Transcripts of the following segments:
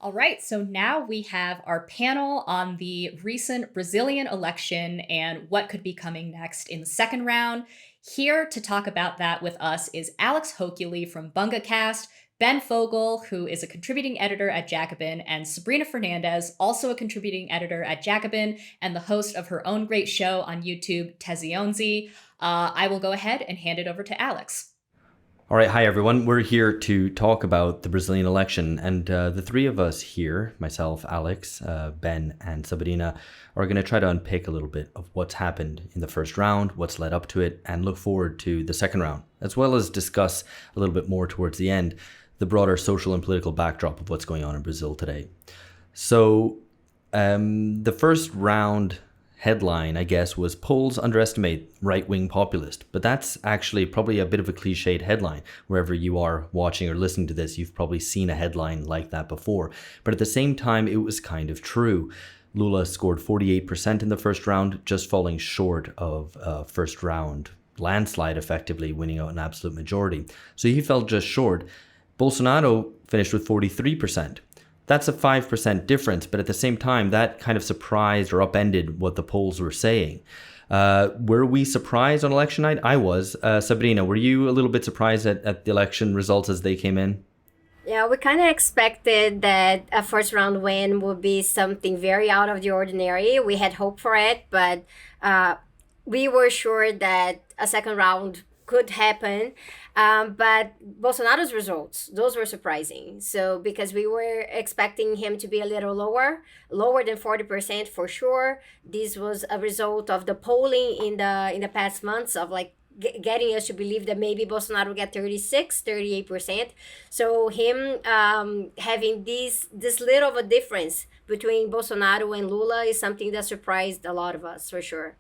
All right, so now we have our panel on the recent Brazilian election and what could be coming next in the second round. Here to talk about that with us is Alex Hochuli from BungaCast, Ben Fogel, who is a contributing editor at Jacobin, and Sabrina Fernandes, also a contributing editor at Jacobin and the host of her own great show on YouTube, Tezionzi. I will go ahead and hand it over to Alex. All right. Hi, everyone. We're here to talk about the Brazilian election. And the three of us here, myself, Alex, Ben, and Sabrina, are going to try to unpick a little bit of what's happened in the first round, what's led up to it, and look forward to the second round, as well as discuss a little bit more towards the end the broader social and political backdrop of what's going on in Brazil today. So the first round headline, I guess, was polls underestimate right-wing populist. But that's actually probably a bit of a cliched headline. Wherever you are watching or listening to this, you've probably seen a headline like that before. But at the same time, it was kind of true. Lula scored 48% in the first round, just falling short of first round landslide, effectively winning out an absolute majority. So he fell just short. Bolsonaro finished with 43%. That's a 5% difference, but at the same time, that kind of surprised or upended what the polls were saying. Were we surprised on election night? I was. Sabrina, were you a little bit surprised at the election results as they came in? Yeah, we kind of expected that a first round win would be something very out of the ordinary. We had hope for it, but we were sure that a second round could happen. But Bolsonaro's results, those were surprising. So because we were expecting him to be a little lower than 40% for sure. This was a result of the polling in the past months of getting us to believe that maybe Bolsonaro would get 38%. So him having this little of a difference between Bolsonaro and Lula is something that surprised a lot of us for sure.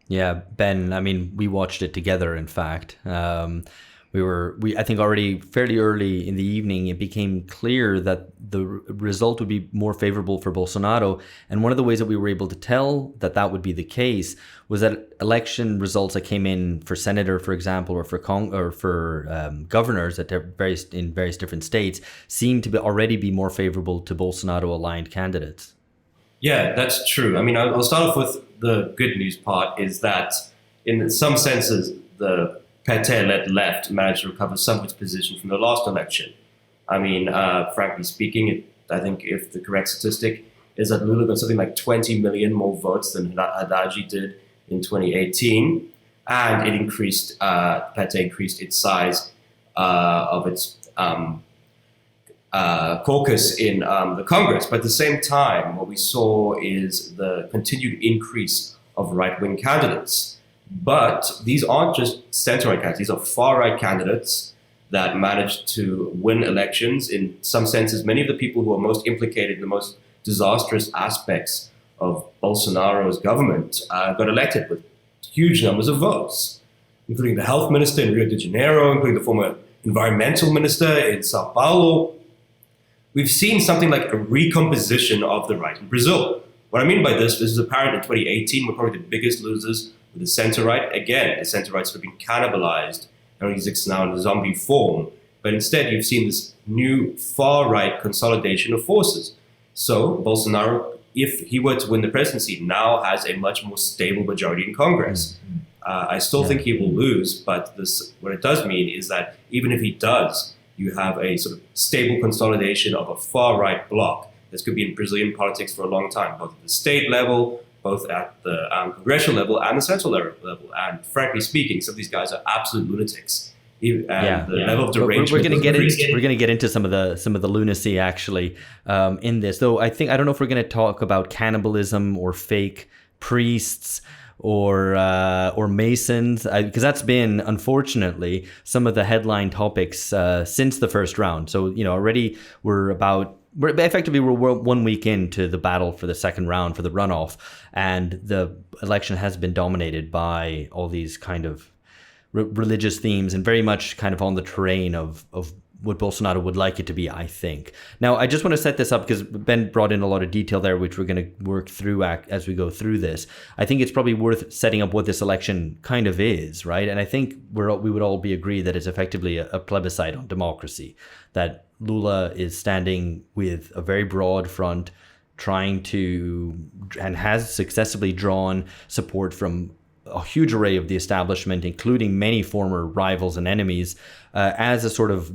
Yeah, Ben, I mean, we watched it together, in fact. I think already fairly early in the evening, it became clear that the result would be more favorable for Bolsonaro. And one of the ways that we were able to tell that would be the case was that election results that came in for senator, for example, or for governors in various different states seemed to already be more favorable to Bolsonaro-aligned candidates. Yeah, that's true. I mean, I'll start off with the good news part is that in some senses, the PT-led left managed to recover some of its position from the last election. I mean, frankly speaking, I think if the correct statistic is that Lula got something like 20 million more votes than Haddad did in 2018. And it increased, PT increased its size of its caucus in the Congress. But at the same time, what we saw is the continued increase of right-wing candidates. But these aren't just center-right candidates. These are far-right candidates that managed to win elections. In some senses, many of the people who are most implicated in the most disastrous aspects of Bolsonaro's government got elected with huge numbers of votes, including the health minister in Rio de Janeiro, including the former environmental minister in Sao Paulo. We've seen something like a recomposition of the right in Brazil. What I mean by this is apparent in 2018, we're probably the biggest losers with the center-right. Again, the center-right's sort of been cannibalized and exists now in a zombie form. But instead, you've seen this new far-right consolidation of forces. So Bolsonaro, if he were to win the presidency, now has a much more stable majority in Congress. I still think he will lose, but what it does mean is that even if he does, you have a sort of stable consolidation of a far-right bloc. This could be in Brazilian politics for a long time, both at the state level, both at the congressional level and the central level. And frankly speaking, some of these guys are absolute lunatics. Level of derangement. We're going to get into some of the lunacy actually in this. Though I don't know if we're going to talk about cannibalism or fake priests or Masons, because that's been, unfortunately, some of the headline topics since the first round. So, already we're 1 week into the battle for the second round for the runoff, and the election has been dominated by all these kind of religious themes and very much kind of on the terrain of what Bolsonaro would like it to be, I think. Now, I just want to set this up because Ben brought in a lot of detail there, which we're going to work through as we go through this. I think it's probably worth setting up what this election kind of is, right? And I think we would all be agree that it's effectively a plebiscite on democracy, that Lula is standing with a very broad front, trying to, and has successfully drawn support from a huge array of the establishment, including many former rivals and enemies, as a sort of,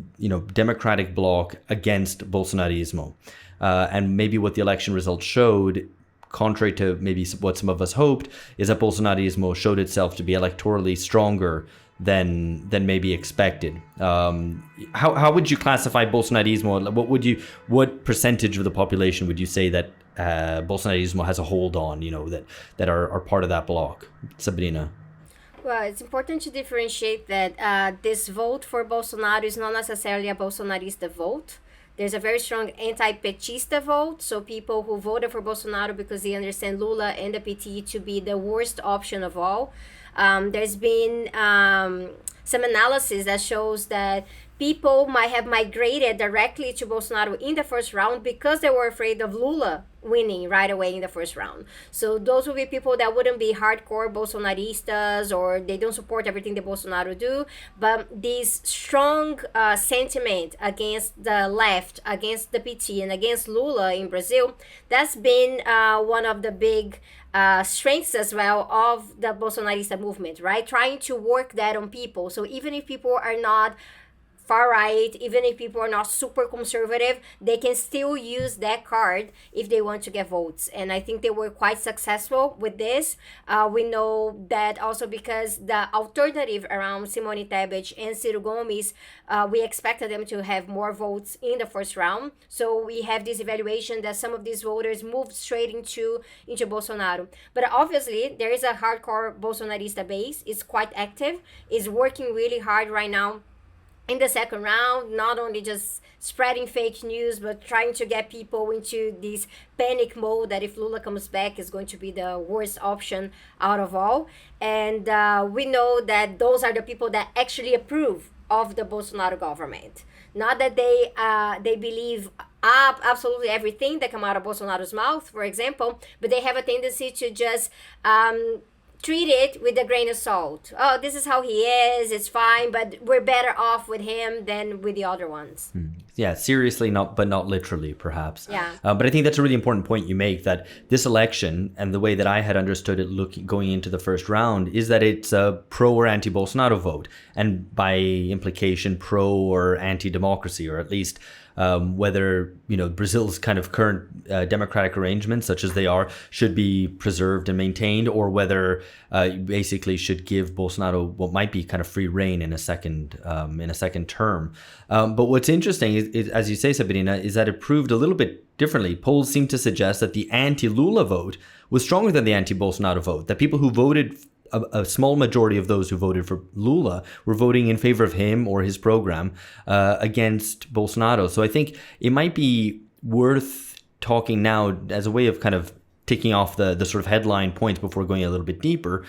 democratic bloc against Bolsonarismo. And maybe what the election results showed, contrary to maybe what some of us hoped, is that Bolsonarismo showed itself to be electorally stronger than maybe expected. How would you classify Bolsonarismo? What percentage of the population would you say that Bolsonarismo has a hold on, that are part of that bloc? Sabrina. Well, it's important to differentiate that this vote for Bolsonaro is not necessarily a Bolsonarista vote. There's a very strong anti-petista vote, so people who voted for Bolsonaro because they understand Lula and the PT to be the worst option of all. There's been some analysis that shows that people might have migrated directly to Bolsonaro in the first round because they were afraid of Lula winning right away in the first round. So those would be people that wouldn't be hardcore Bolsonaristas, or they don't support everything that Bolsonaro do, but this strong sentiment against the left, against the PT, and against Lula in Brazil, that's been one of the big strengths as well of the Bolsonarista movement, right? Trying to work that on people. So even if people are not far right, even if people are not super conservative, they can still use that card if they want to get votes. And I think they were quite successful with this. We know that also because the alternative around Simone Tebet and Ciro Gomes, we expected them to have more votes in the first round. So we have this evaluation that some of these voters moved straight into Bolsonaro. But obviously, there is a hardcore Bolsonarista base. It's quite active. It's working really hard right now in the second round, not only just spreading fake news, but trying to get people into this panic mode that if Lula comes back is going to be the worst option out of all. And we know that those are the people that actually approve of the Bolsonaro government. Not that they believe absolutely everything that come out of Bolsonaro's mouth, for example, but they have a tendency to just treat it with a grain of salt. Oh, this is how he is, it's fine, but we're better off with him than with the other ones. Yeah, seriously, but not literally, perhaps. Yeah. But I think that's a really important point you make, that this election, and the way that I had understood it going into the first round, is that it's a pro or anti-Bolsonaro vote, and by implication, pro or anti-democracy, or at least whether Brazil's kind of current democratic arrangements, such as they are, should be preserved and maintained, or whether basically should give Bolsonaro what might be kind of free reign in a second term. But what's interesting is, as you say, Sabrina, is that it proved a little bit differently. Polls seem to suggest that the anti-Lula vote was stronger than the anti-Bolsonaro vote. That people who voted, a small majority of those who voted for Lula were voting in favor of him or his program against Bolsonaro. So I think it might be worth talking now as a way of kind of ticking off the sort of headline points before going a little bit deeper,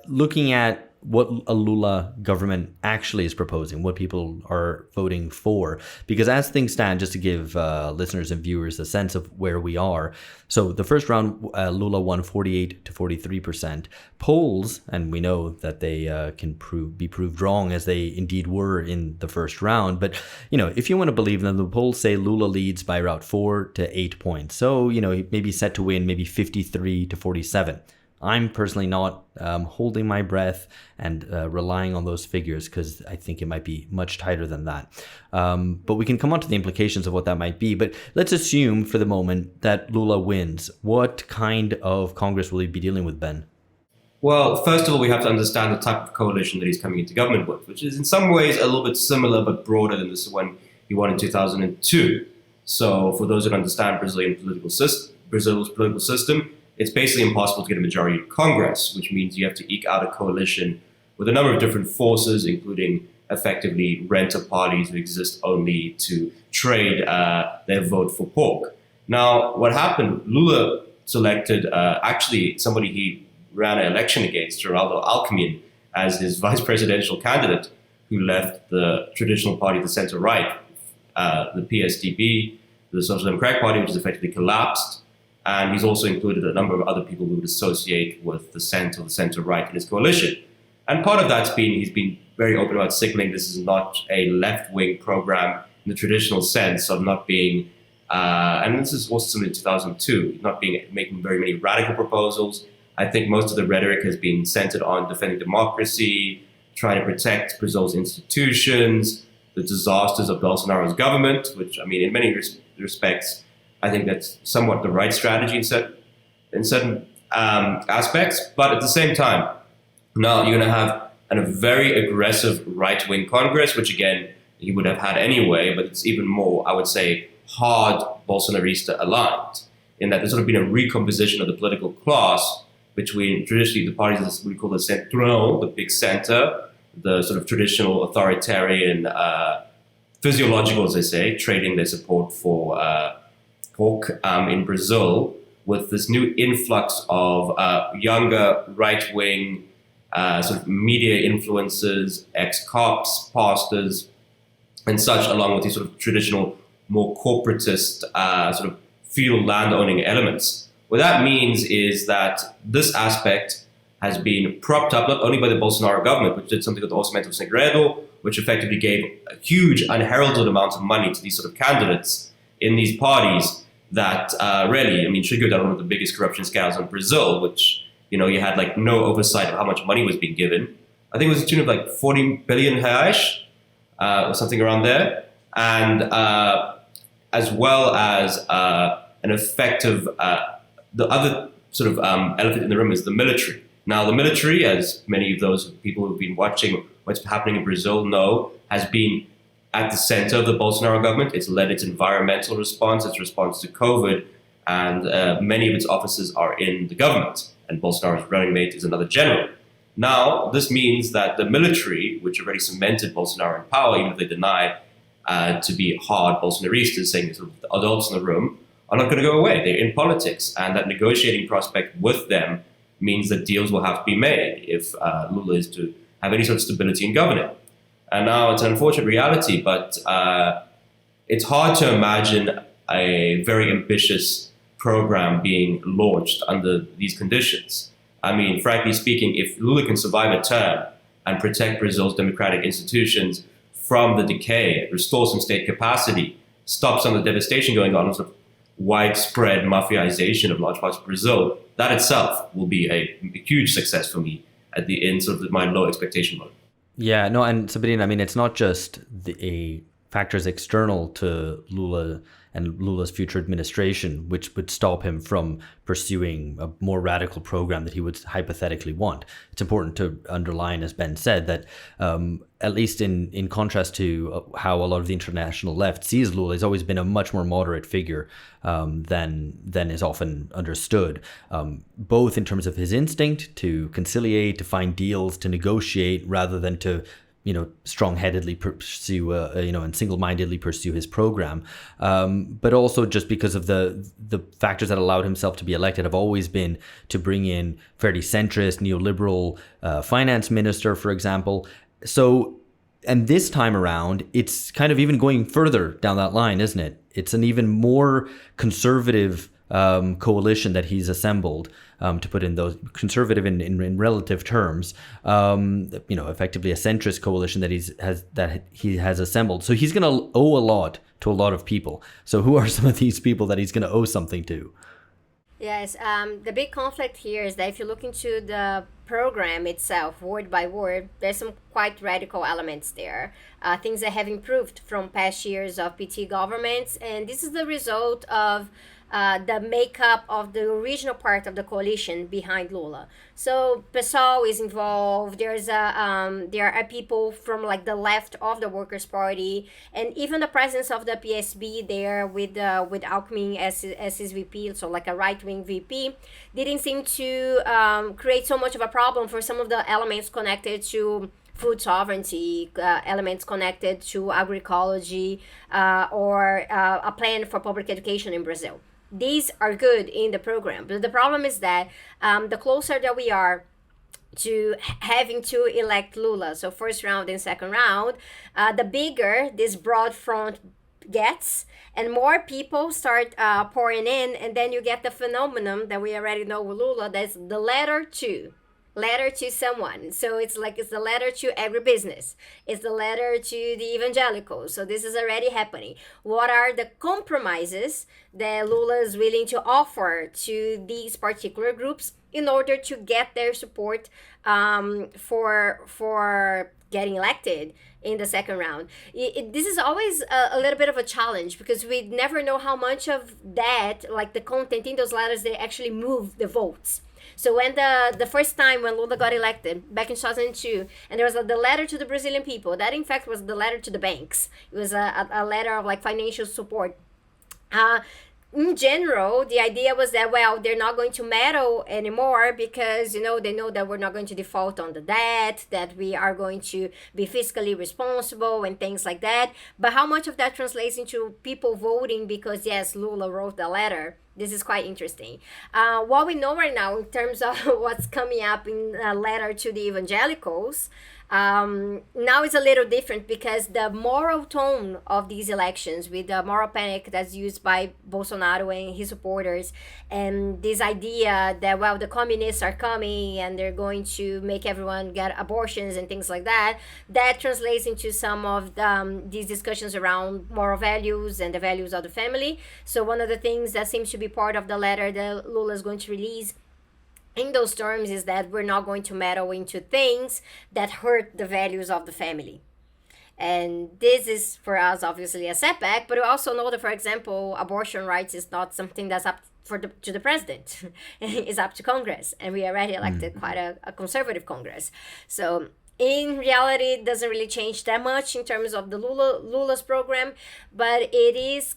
looking at what a Lula government actually is proposing, what people are voting for. Because as things stand, just to give listeners and viewers a sense of where we are. So the first round, Lula won 48 to 43%. Polls, and we know that they can be proved wrong, as they indeed were in the first round. But, if you want to believe them, the polls say Lula leads by about 4 to 8 points. So, he may be set to win maybe 53 to 47. I'm personally not holding my breath and relying on those figures, because I think it might be much tighter than that. But we can come on to the implications of what that might be. But let's assume for the moment that Lula wins. What kind of Congress will he be dealing with, Ben? Well, first of all, we have to understand the type of coalition that he's coming into government with, which is in some ways a little bit similar but broader than this one he won in 2002. So for those that understand Brazil's political system, it's basically impossible to get a majority in Congress, which means you have to eke out a coalition with a number of different forces, including effectively renter parties who exist only to trade their vote for pork. Now, what happened, Lula selected actually somebody he ran an election against, Geraldo Alckmin, as his vice presidential candidate, who left the traditional party, the center-right, the PSDB, the Social Democratic Party, which has effectively collapsed. And he's also included a number of other people who would associate with the center-right in his coalition. And part of that's been, he's been very open about signaling this is not a left-wing program in the traditional sense of not being, and this is also similar in 2002, not being making very many radical proposals. I think most of the rhetoric has been centered on defending democracy, trying to protect Brazil's institutions, the disasters of Bolsonaro's government, which, I mean, in many respects, I think that's somewhat the right strategy in certain aspects. But at the same time, now you're going to have a very aggressive right-wing Congress, which again, he would have had anyway, but it's even more, I would say, hard Bolsonarista aligned, in that there's sort of been a recomposition of the political class between traditionally the parties that we call the centrão, the big center, the sort of traditional authoritarian, physiological, as they say, trading their support for pork in Brazil, with this new influx of younger right-wing sort of media influencers, ex-cops, pastors, and such, along with these sort of traditional, more corporatist sort of feudal land-owning elements. What that means is that this aspect has been propped up not only by the Bolsonaro government, which did something with the Orçamento Segredo, which effectively gave a huge unheralded amounts of money to these sort of candidates in these parties that really, I mean, triggered one of the biggest corruption scandals in Brazil, which, you know, you had like no oversight of how much money was being given. I think it was to the tune of like 40 billion reais, or something around there. And as well as an effective, the other sort of elephant in the room is the military. Now, the military, as many of those people who've been watching what's happening in Brazil know, has been at the center of the Bolsonaro government. It's led its environmental response, its response to COVID, and many of its officers are in the government. And Bolsonaro's running mate is another general. Now, this means that the military, which already cemented Bolsonaro in power, even if they deny to be hard Bolsonaristas, saying sort of the adults in the room, are not going to go away. They're in politics, and that negotiating prospect with them means that deals will have to be made if Lula is to have any sort of stability in governing. And now it's an unfortunate reality, but it's hard to imagine a very ambitious program being launched under these conditions. I mean, frankly speaking, if Lula can survive a term and protect Brazil's democratic institutions from the decay, restore some state capacity, stop some of the devastation going on, sort of widespread mafiaization of large parts of Brazil, that itself will be a huge success for me at the end of my low expectation mode. Yeah, no, and Sabrina, I mean, it's not just the factors external to Lula and Lula's future administration, which would stop him from pursuing a more radical program that he would hypothetically want. It's important to underline, as Ben said, that at least in contrast to how a lot of the international left sees Lula, he's always been a much more moderate figure than is often understood, both in terms of his instinct to conciliate, to find deals, to negotiate, rather than to strong-headedly pursue, and single-mindedly pursue his program. But also just because of the factors that allowed himself to be elected have always been to bring in fairly centrist, neoliberal finance minister, for example. So, and this time around, it's kind of even going further down that line, isn't it? It's an even more conservative coalition that he's assembled, to put in those conservative in relative terms, effectively a centrist coalition that he has assembled. So he's going to owe a lot to a lot of people. So who are some of these people that he's going to owe something to? Yes, the big conflict here is that if you look into the program itself, word by word, there's some quite radical elements there. Things that have improved from past years of PT governments, and this is the result of the makeup of the original part of the coalition behind Lula. So PSOL is involved. There are people from like the left of the Workers' Party, and even the presence of the PSB there with Alckmin as his VP, so like a right-wing VP, didn't seem to create so much of a problem for some of the elements connected to food sovereignty, elements connected to agroecology, or a plan for public education in Brazil. These are good in the program, but the problem is that the closer that we are to having to elect Lula. So first round and second round, the bigger this broad front gets, and more people start pouring in, and then you get the phenomenon that we already know with Lula. That's the letter to someone. So it's the letter to agribusiness, it's the letter to the evangelicals. So this is already happening. What are the compromises that Lula is willing to offer to these particular groups in order to get their support for getting elected in the second round? This is always a little bit of a challenge, because we never know how much of that, like the content in those letters, they actually move the votes. So when the first time when Lula got elected back in 2002, and there was the letter to the Brazilian people, that in fact was the letter to the banks. It was a letter of like financial support. In general, the idea was that, well, they're not going to meddle anymore because, they know that we're not going to default on the debt, that we are going to be fiscally responsible and things like that. But how much of that translates into people voting because, yes, Lula wrote the letter? This is quite interesting. What we know right now in terms of what's coming up in a letter to the evangelicals, now it's a little different, because the moral tone of these elections, with the moral panic that's used by Bolsonaro and his supporters, and this idea that, well, the communists are coming and they're going to make everyone get abortions and things like that, that translates into some of these discussions around moral values and the values of the family. So one of the things that seems to be part of the letter that Lula is going to release in those terms is that we're not going to meddle into things that hurt the values of the family. And this is, for us, obviously a setback, but we also know that, for example, abortion rights is not something that's up to the president. It's up to Congress, and we already elected quite a conservative Congress. So in reality, it doesn't really change that much in terms of the Lula's program, but it is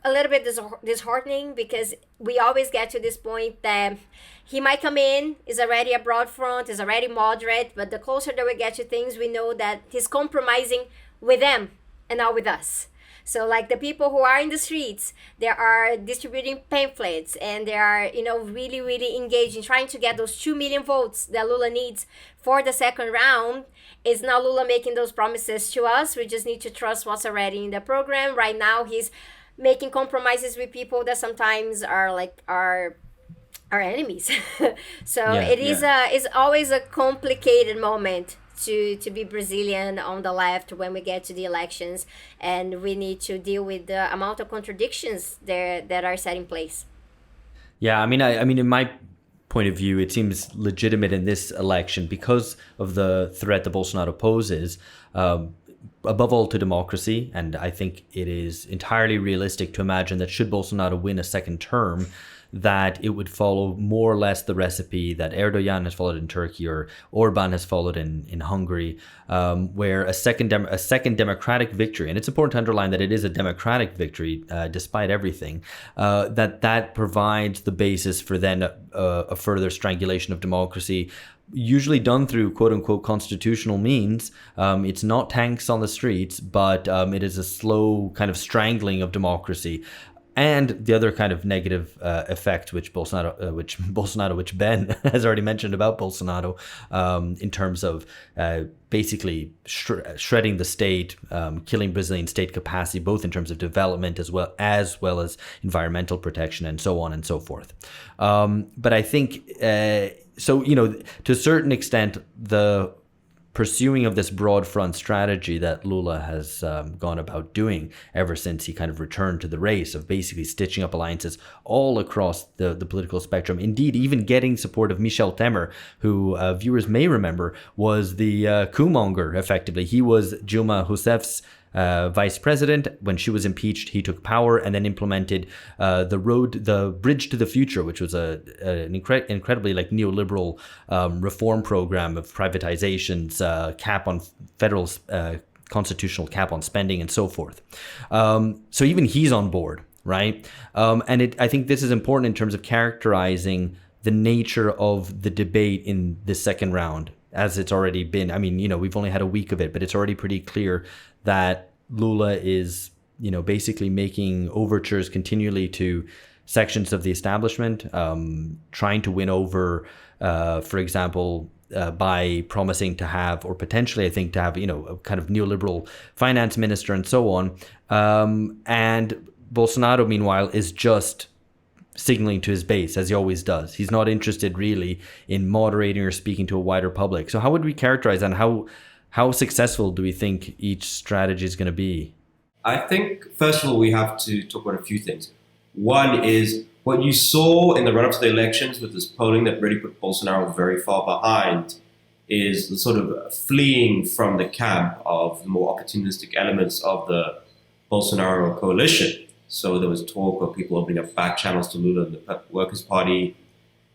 a little bit disheartening, because we always get to this point that he might come in, is already a broad front, is already moderate, but the closer that we get to things, we know that he's compromising with them and not with us. So like the people who are in the streets, they are distributing pamphlets, and they are, really, really engaged in trying to get those 2 million votes that Lula needs for the second round. It's not Lula making those promises to us. We just need to trust what's already in the program. Right now, he's making compromises with people that sometimes are our enemies. So it is it's always a complicated moment to be Brazilian on the left when we get to the elections, and we need to deal with the amount of contradictions there that are set in place. Yeah, I mean, in my point of view, it seems legitimate in this election because of the threat that Bolsonaro poses. Above all, to democracy. And I think it is entirely realistic to imagine that should Bolsonaro win a second term, that it would follow more or less the recipe that Erdogan has followed in Turkey or Orban has followed in Hungary, where a second democratic victory, and it's important to underline that it is a democratic victory despite everything, that provides the basis for then a further strangulation of democracy, usually done through quote-unquote constitutional means. It's not tanks on the streets, but it is a slow kind of strangling of democracy. And the other kind of negative effect, which Ben has already mentioned about Bolsonaro, in terms of basically shredding the state, killing Brazilian state capacity, both in terms of development as well as environmental protection and so on and so forth. But I think, so, to a certain extent, the pursuing of this broad front strategy that Lula has gone about doing ever since he kind of returned to the race, of basically stitching up alliances all across the political spectrum. Indeed, even getting support of Michel Temer, who viewers may remember was the coup-monger, effectively. He was Dilma Rousseff's vice president. When she was impeached, he took power and then implemented the Bridge to the Future, which was an incredibly neoliberal reform program of privatizations, cap on federal constitutional cap on spending, and so forth. So even he's on board, right? And I think this is important in terms of characterizing the nature of the debate in the second round, as it's already been. I mean, we've only had a week of it, but it's already pretty clear that Lula is, basically making overtures continually to sections of the establishment, trying to win over, for example, by promising to have, or potentially, I think, to have, a kind of neoliberal finance minister and so on. And Bolsonaro, meanwhile, is just signaling to his base, as he always does. He's not interested really in moderating or speaking to a wider public. So how would we characterize that, and how successful do we think each strategy is going to be? I think, first of all, we have to talk about a few things. One is what you saw in the run-up to the elections with this polling that really put Bolsonaro very far behind is the sort of fleeing from the camp of the more opportunistic elements of the Bolsonaro coalition. So there was talk of people opening up back channels to Lula and the Workers' Party.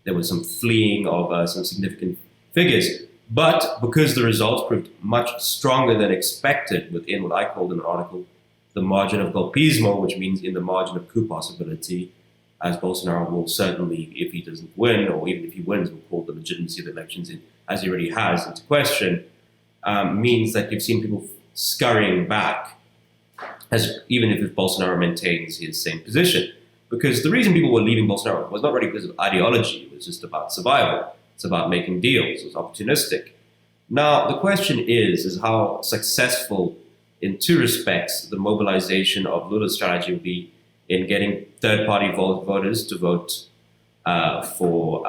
There was some fleeing of some significant figures. But because the results proved much stronger than expected within what I called in an article the margin of golpismo, which means in the margin of coup possibility, as Bolsonaro will certainly, if he doesn't win, or even if he wins, will call the legitimacy of the elections, as he already has, into question, means that you've seen people scurrying back, even if Bolsonaro maintains his same position. Because the reason people were leaving Bolsonaro was not really because of ideology, it was just about survival. It's about making deals, it's opportunistic. Now, the question is how successful, in two respects, the mobilization of Lula's strategy will be in getting third-party voters to vote for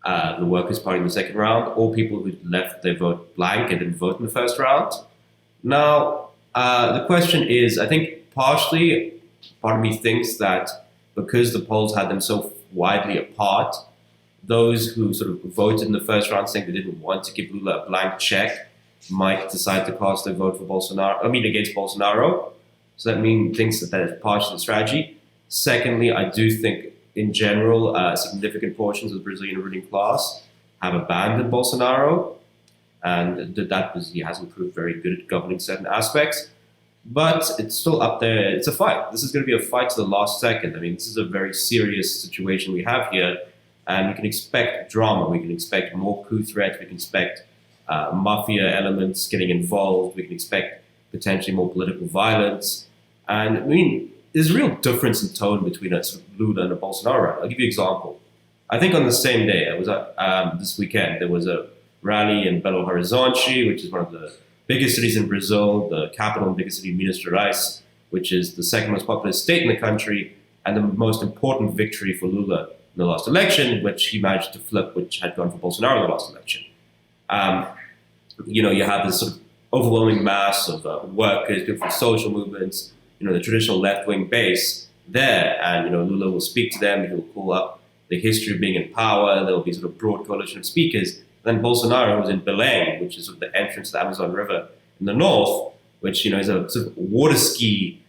the Workers' Party in the second round, or people who left their vote blank and didn't vote in the first round. Now, the question is, I think partially, part of me thinks that because the polls had them so widely apart, those who sort of voted in the first round saying they didn't want to give Lula a blank check might decide to cast their vote against Bolsonaro. So that thinks that is partially the strategy. Secondly, I do think in general, significant portions of the Brazilian ruling class have abandoned Bolsonaro, and that because he hasn't proved very good at governing certain aspects. But it's still up there. It's a fight. This is going to be a fight to the last second. This is a very serious situation we have here, and we can expect drama. We can expect more coup threats. We can expect mafia elements getting involved. We can expect potentially more political violence. And there's a real difference in tone between Lula and a Bolsonaro. I'll give you an example. I think on the same day, it was this weekend, there was a rally in Belo Horizonte, which is one of the biggest cities in Brazil, the capital and biggest city, Minas Gerais, which is the second most populous state in the country, and the most important victory for Lula in the last election, which he managed to flip, which had gone for Bolsonaro in the last election. You have this sort of overwhelming mass of workers, people from social movements, the traditional left-wing base there, and Lula will speak to them. He'll call up the history of being in power. There will be sort of broad coalition of speakers. Then Bolsonaro was in Belém, which is sort of the entrance to the Amazon River in the north, which is a sort of water ski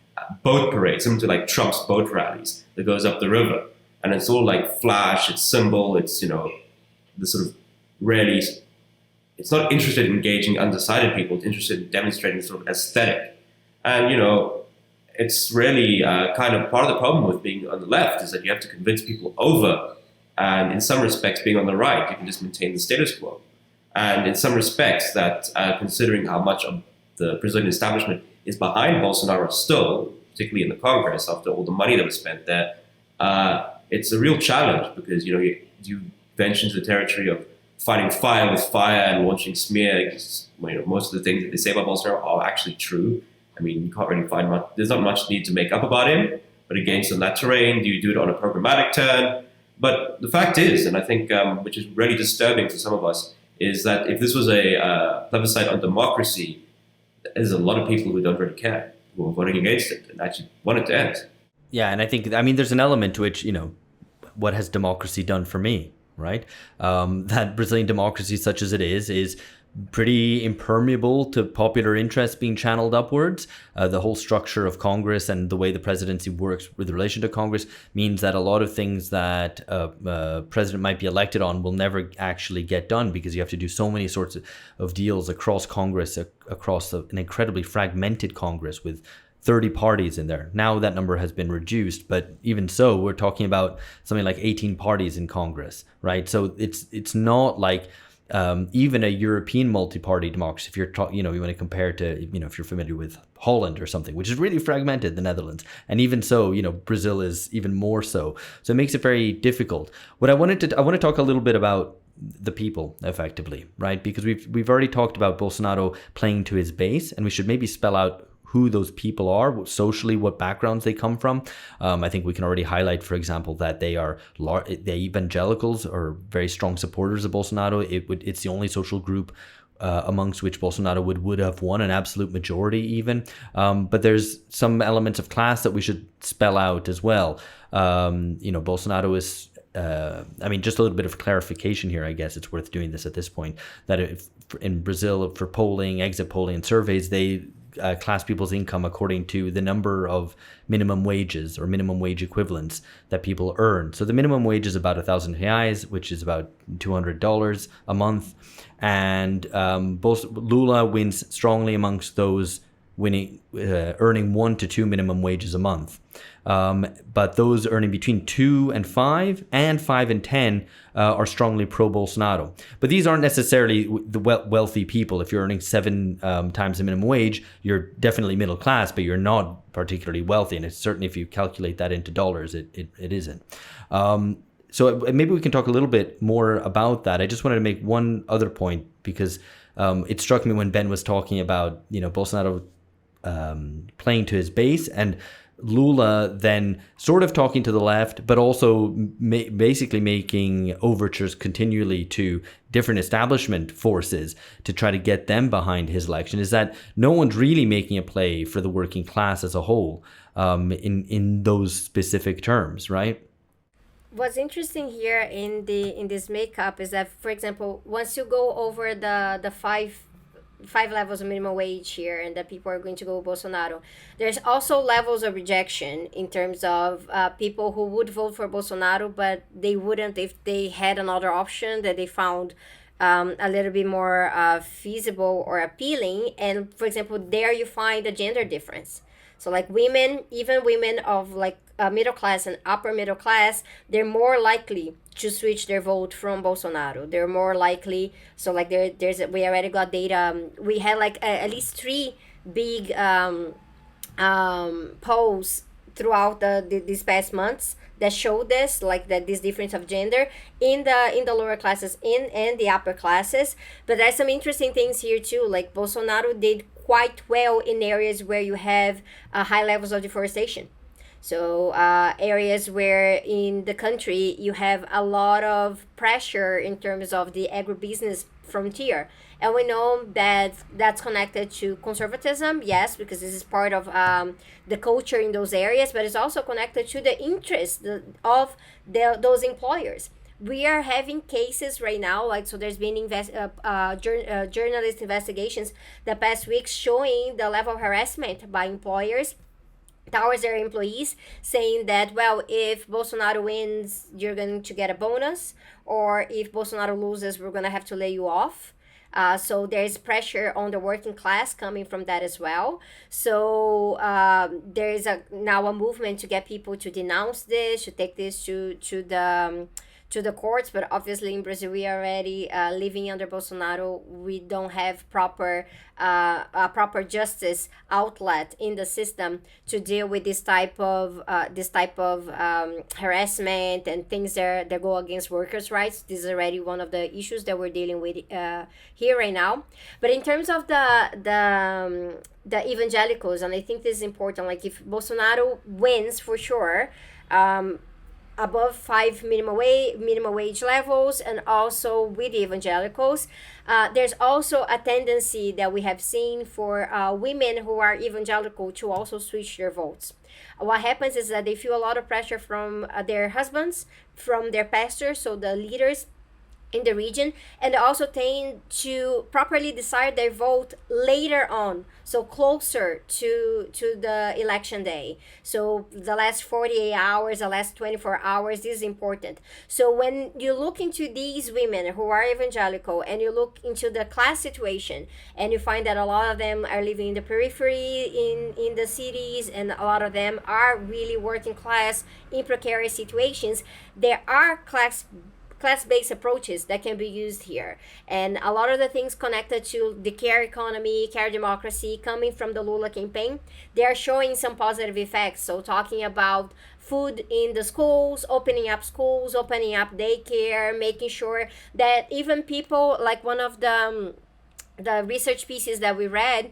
boat parade, similar to like Trump's boat rallies that goes up the river, and it's all like flash, it's symbol, it's the sort of really. It's not interested in engaging undecided people. It's interested in demonstrating sort of aesthetic, and it's really kind of part of the problem with being on the left is that you have to convince people over. And in some respects, being on the right, you can just maintain the status quo. And in some respects, that considering how much of the Brazilian establishment is behind Bolsonaro still, particularly in the Congress, after all the money that was spent there, it's a real challenge because you venture into the territory of fighting fire with fire and launching smear. Most of the things that they say about Bolsonaro are actually true. You can't really find much. There's not much need to make up about him. But against on that terrain, do you do it on a programmatic turn? But the fact is, and I think which is really disturbing to some of us, is that if this was a plebiscite on democracy, there's a lot of people who don't really care, who are voting against it and actually want it to end. Yeah, and I think, there's an element to which, what has democracy done for me, right? That Brazilian democracy, such as it is pretty impermeable to popular interest being channeled upwards. The whole structure of Congress and the way the presidency works with relation to Congress means that a lot of things that a president might be elected on will never actually get done because you have to do so many sorts of deals across Congress, across an incredibly fragmented Congress with 30 parties in there. Now that number has been reduced, but even so, we're talking about something like 18 parties in Congress, right? So it's not like even a European multi-party democracy, if you're you want to compare to, if you're familiar with Holland or something, which is really fragmented, the Netherlands. And even so, Brazil is even more so. So it makes it very difficult. I want to talk a little bit about the people effectively, right? Because we've already talked about Bolsonaro playing to his base, and we should maybe spell out who those people are socially, what backgrounds they come from. I think we can already highlight, for example, that the evangelicals are very strong supporters of Bolsonaro. It's the only social group amongst which Bolsonaro would have won an absolute majority even. But there's some elements of class that we should spell out as well. Bolsonaro is, just a little bit of clarification here, I guess it's worth doing this at this point, that in Brazil, for polling, exit polling and surveys, they class people's income according to the number of minimum wages or minimum wage equivalents that people earn. So the minimum wage is about 1,000 reais, which is about $200 a month. And Lula wins strongly amongst those earning 1 to 2 minimum wages a month. But those earning between 2 and 5 and 5 and 10 are strongly pro-Bolsonaro. But these aren't necessarily the wealthy people. If you're earning 7 times the minimum wage, you're definitely middle class, but you're not particularly wealthy. And it's certainly, if you calculate that into dollars, it isn't. So maybe we can talk a little bit more about that. I just wanted to make one other point, because it struck me when Ben was talking about, Bolsonaro playing to his base, and Lula then sort of talking to the left, but also basically making overtures continually to different establishment forces to try to get them behind his election, is that no one's really making a play for the working class as a whole in those specific terms, right? What's interesting here in this makeup is that, for example, once you go over the five levels of minimum wage here, and that people are going to go Bolsonaro, there's also levels of rejection in terms of people who would vote for Bolsonaro, but they wouldn't if they had another option that they found a little bit more feasible or appealing. And for example, there you find a gender difference. So like women, even women of like middle class and upper middle class, they're more likely to switch their vote from Bolsonaro. They're more likely. So like we already got data. We had like at least 3 big polls throughout these past months that showed this, like that this difference of gender in the lower classes and the upper classes. But there's some interesting things here too. Like Bolsonaro did quite well in areas where you have high levels of deforestation. So areas where in the country you have a lot of pressure in terms of the agribusiness frontier. And we know that that's connected to conservatism, yes, because this is part of the culture in those areas, but it's also connected to the interest of those employers. We are having cases right now, like, so there's been journalist investigations the past weeks showing the level of harassment by employers towards their employees, saying that, well, if Bolsonaro wins, you're going to get a bonus, or if Bolsonaro loses, we're going to have to lay you off. So there's pressure on the working class coming from that as well. So there is now a movement to get people to denounce this, to take this to the courts. But obviously in Brazil, we are already living under Bolsonaro. We don't have proper justice outlet in the system to deal with this type of harassment and things that go against workers' rights. This is already one of the issues that we're dealing with here right now. But in terms of the evangelicals, and I think this is important, like if Bolsonaro wins for sure, above 5 minimum wage levels, and also with the evangelicals, there's also a tendency that we have seen for women who are evangelical to also switch their votes. What happens is that they feel a lot of pressure from their husbands, from their pastors, so the leaders in the region, and they also tend to properly decide their vote later on, so closer to the election day. So the last 48 hours, the last 24 hours, this is important. So when you look into these women who are evangelical, and you look into the class situation, and you find that a lot of them are living in the periphery in the cities, and a lot of them are really working class in precarious situations, there are class-based approaches that can be used here. And a lot of the things connected to the care economy, care democracy, coming from the Lula campaign, they are showing some positive effects. So talking about food in the schools, opening up daycare, making sure that even people, like one of the research pieces that we read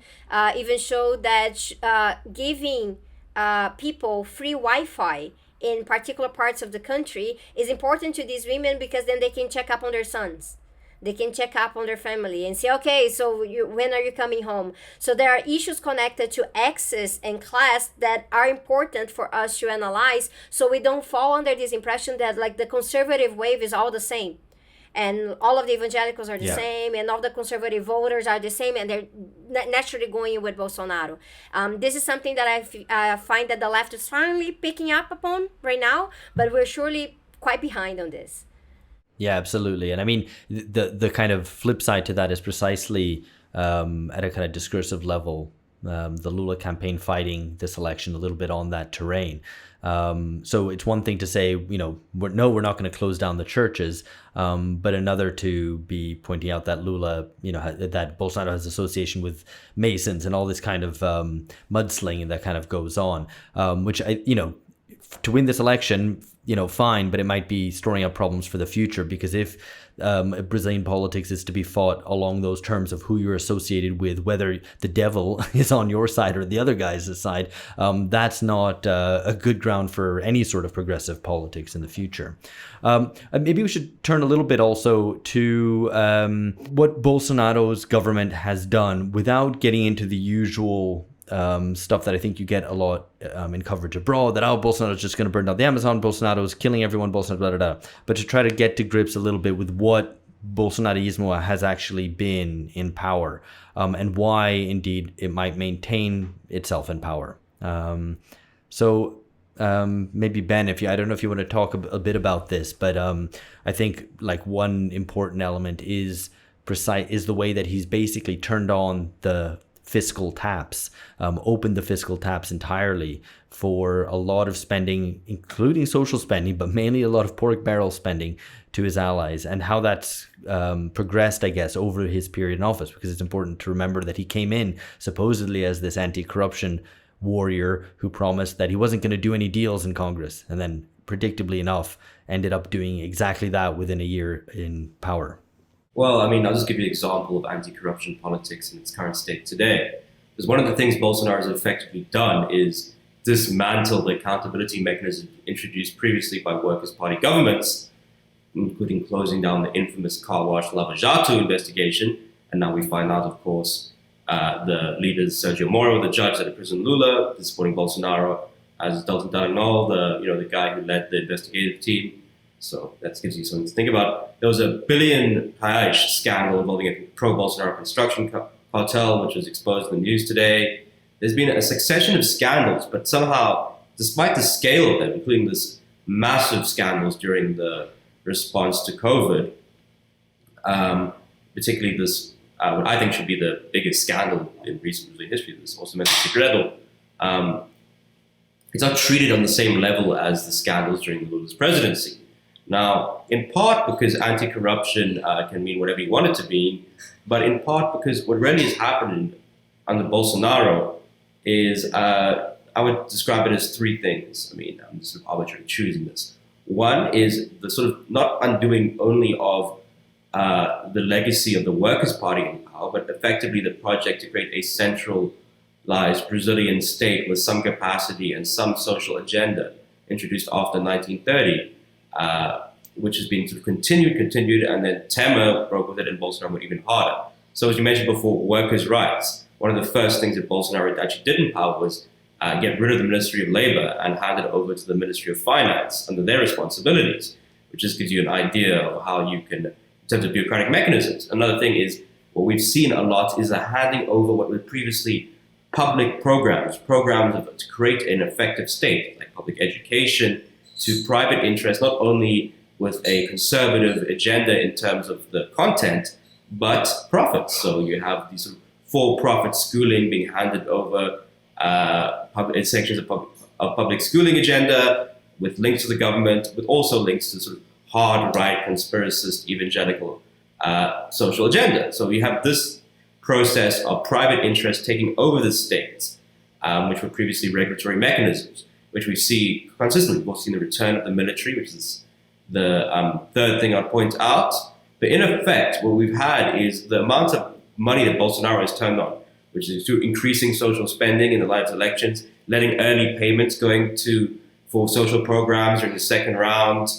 even showed that giving people free Wi-Fi in particular parts of the country is important to these women, because then they can check up on their sons, they can check up on their family and say, okay, so when are you coming home? So there are issues connected to access and class that are important for us to analyze, so we don't fall under this impression that like the conservative wave is all the same, and all of the evangelicals are the same, and all the conservative voters are the same, and they're naturally going with Bolsonaro. This is something that I find that the left is finally picking up upon right now, but we're surely quite behind on this. Yeah, absolutely. And I mean, the kind of flip side to that is precisely at a kind of discursive level, the Lula campaign fighting this election a little bit on that terrain. So it's one thing to say, we're not going to close down the churches, but another to be pointing out that Lula, that Bolsonaro has association with Masons and all this kind of mudslinging that kind of goes on, which to win this election, fine, but it might be storing up problems for the future, because if Brazilian politics is to be fought along those terms of who you're associated with, whether the devil is on your side or the other guy's side, that's not a good ground for any sort of progressive politics in the future. Maybe we should turn a little bit also to what Bolsonaro's government has done without getting into the usual stuff that I think you get a lot in coverage abroad, that Bolsonaro's just going to burn down the Amazon, Bolsonaro's killing everyone, Bolsonaro, blah, blah, blah. But to try to get to grips a little bit with what Bolsonarismo has actually been in power, and why indeed it might maintain itself in power. So maybe Ben, I don't know if you want to talk a bit about this, but I think like one important element is the way that he's basically turned on the fiscal taps, opened the fiscal taps entirely for a lot of spending, including social spending, but mainly a lot of pork barrel spending to his allies, and how that's progressed, I guess, over his period in office, because it's important to remember that he came in supposedly as this anti-corruption warrior who promised that he wasn't going to do any deals in Congress, and then predictably enough ended up doing exactly that within a year in power. Well, I'll just give you an example of anti-corruption politics in its current state today. Because one of the things Bolsonaro has effectively done is dismantle the accountability mechanism introduced previously by Workers' Party governments, including closing down the infamous car wash Lava Jato investigation. And now we find out, of course, the leaders, Sergio Moro, the judge at the prison Lula, supporting Bolsonaro, as Dalton Dallagnol, the guy who led the investigative team. So that gives you something to think about. There was a $1 billion scandal involving a pro-Bolsonaro construction cartel, which was exposed in the news today. There's been a succession of scandals, but somehow, despite the scale of them, including this massive scandals during the response to COVID, particularly this, what I think should be the biggest scandal in recent Brazilian history, this Orçamento Secreto, it's not treated on the same level as the scandals during Lula's presidency. Now, in part because anti-corruption can mean whatever you want it to mean, but in part because what really has happened under Bolsonaro is, I would describe it as three things. I'm sort of arbitrarily choosing this. One is the sort of not undoing only of the legacy of the Workers' Party in power, but effectively the project to create a centralized Brazilian state with some capacity and some social agenda introduced after 1930. Which has been sort of continued, and then Temer broke with it, and Bolsonaro went even harder. So as you mentioned before, workers' rights. One of the first things that Bolsonaro actually did in power was get rid of the Ministry of Labor and hand it over to the Ministry of Finance under their responsibilities, which just gives you an idea of how you can, in terms of bureaucratic mechanisms. Another thing is, what we've seen a lot is a handing over what were previously public programs to create an effective state, like public education, to private interests, not only with a conservative agenda in terms of the content, but profits. So you have these sort of for-profit schooling being handed over, sections of public schooling agenda with links to the government, with also links to sort of hard right, conspiracist, evangelical social agenda. So you have this process of private interests taking over the states, which were previously regulatory mechanisms. which we see consistently. We've seen the return of the military, which is the third thing I'd point out. But in effect, what we've had is the amount of money that Bolsonaro has turned on, which is through increasing social spending in the light of elections, letting early payments going for social programs during the second round,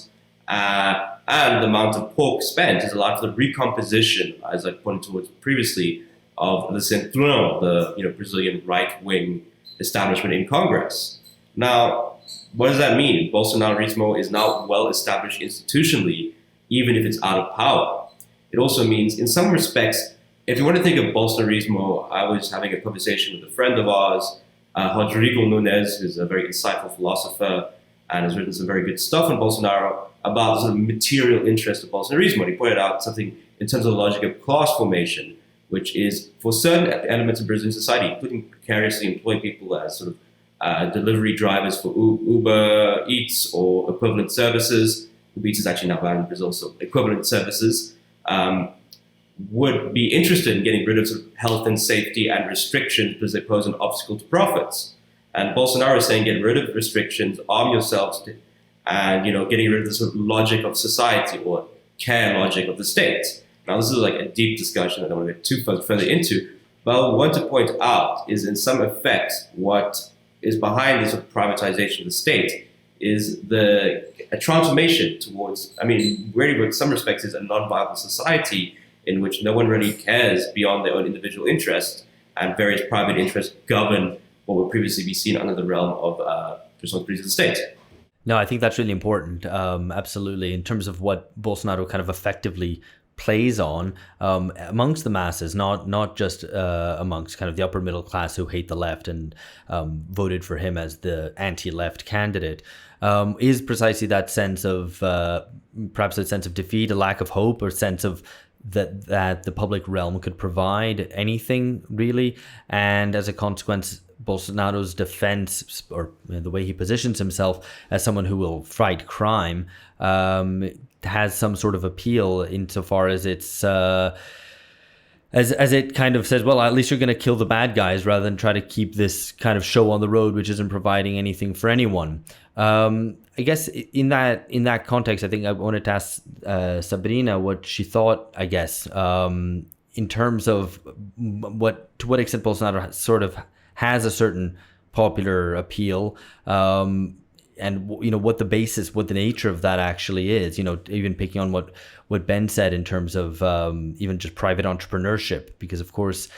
and the amount of pork spent has allowed for the recomposition, as I pointed towards previously, of the Centrão, the Brazilian right-wing establishment in Congress. Now, what does that mean? Bolsonarismo is now well established institutionally, even if it's out of power. It also means, in some respects, if you want to think of Bolsonarismo, I was having a conversation with a friend of ours, Rodrigo Nunes, who's a very insightful philosopher and has written some very good stuff on Bolsonaro, about the sort of material interest of Bolsonarismo. And he pointed out something in terms of the logic of class formation, which is for certain elements of Brazilian society, including precariously employed people as sort of delivery drivers for Uber Eats or equivalent services. Uber Eats is actually now banned in Brazil, so equivalent services would be interested in getting rid of, sort of health and safety and restrictions because they pose an obstacle to profits. And Bolsonaro is saying get rid of restrictions, arm yourselves, and getting rid of the sort of logic of society or care logic of the state. Now, this is like a deep discussion that I don't want to get too further into, but what I want to point out is, in some effect, what is behind this sort of privatization of the state is a transformation towards, really, in some respects, is a non-viable society in which no one really cares beyond their own individual interests, and various private interests govern what would previously be seen under the realm of responsibilities of the state. No, I think that's really important. Absolutely, in terms of what Bolsonaro kind of effectively plays on amongst the masses, not just amongst kind of the upper middle class who hate the left and voted for him as the anti-left candidate, is precisely that sense of perhaps a sense of defeat, a lack of hope, or sense of that the public realm could provide anything really, and as a consequence, Bolsonaro's defense, or the way he positions himself as someone who will fight crime, has some sort of appeal insofar as it's as it kind of says, well, at least you're going to kill the bad guys rather than try to keep this kind of show on the road, which isn't providing anything for anyone. I guess in that context, I think I wanted to ask Sabrina what she thought, I guess, in terms of to what extent Bolsonaro sort of has a certain popular appeal, and what the nature of that actually is. Even picking on what Ben said in terms of even just private entrepreneurship, because of course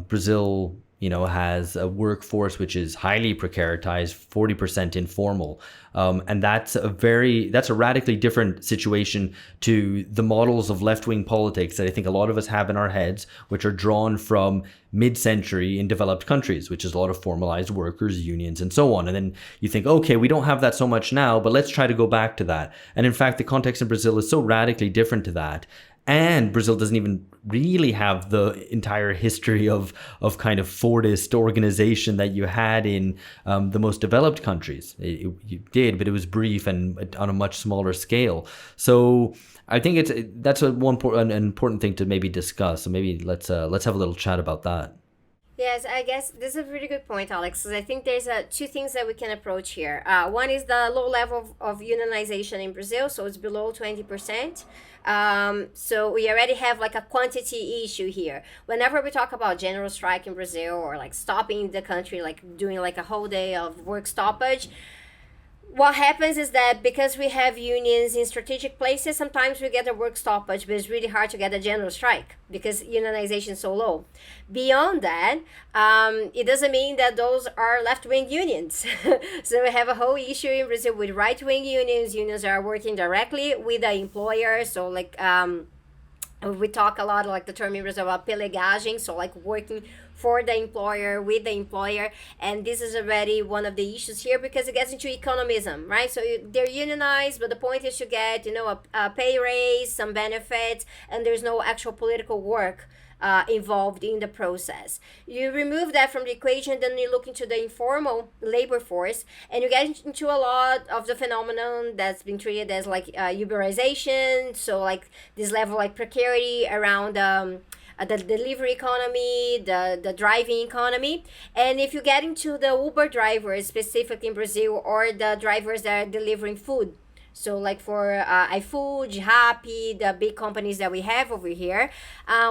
Brazil has a workforce which is highly precaritized, 40% informal. And that's a radically different situation to the models of left-wing politics that I think a lot of us have in our heads, which are drawn from mid-century in developed countries, which is a lot of formalized workers, unions, and so on. And then you think, okay, we don't have that so much now, but let's try to go back to that. And in fact, the context in Brazil is so radically different to that. And Brazil doesn't even really have the entire history of kind of Fordist organization that you had in the most developed countries. You did, but it was brief and on a much smaller scale. So I think that's an important thing to maybe discuss. So maybe let's have a little chat about that. Yes, I guess this is a really good point, Alex, because I think there's two things that we can approach here. One is the low level of unionization in Brazil, so it's below 20%. So we already have like a quantity issue here. Whenever we talk about general strike in Brazil, or like stopping the country, like doing like a whole day of work stoppage, what happens is that because we have unions in strategic places, sometimes we get a work stoppage, but it's really hard to get a general strike because unionization is so low. Beyond that, it doesn't mean that those are left-wing unions. So we have a whole issue in Brazil with right-wing unions. Unions are working directly with the employer. So like we talk a lot, like the term in Brazil about pelegagem, so like working for the employer, with the employer. And this is already one of the issues here because it gets into economism, right? So they're unionized, but the point is to get, a pay raise, some benefits, and there's no actual political work involved in the process. You remove that from the equation, then you look into the informal labor force, and you get into a lot of the phenomenon that's been treated as like Uberization, so like this level like precarity around the delivery economy, the driving economy. And if you get into the Uber drivers, specifically in Brazil, or the drivers that are delivering food, so like for iFood, Rappi, the big companies that we have over here,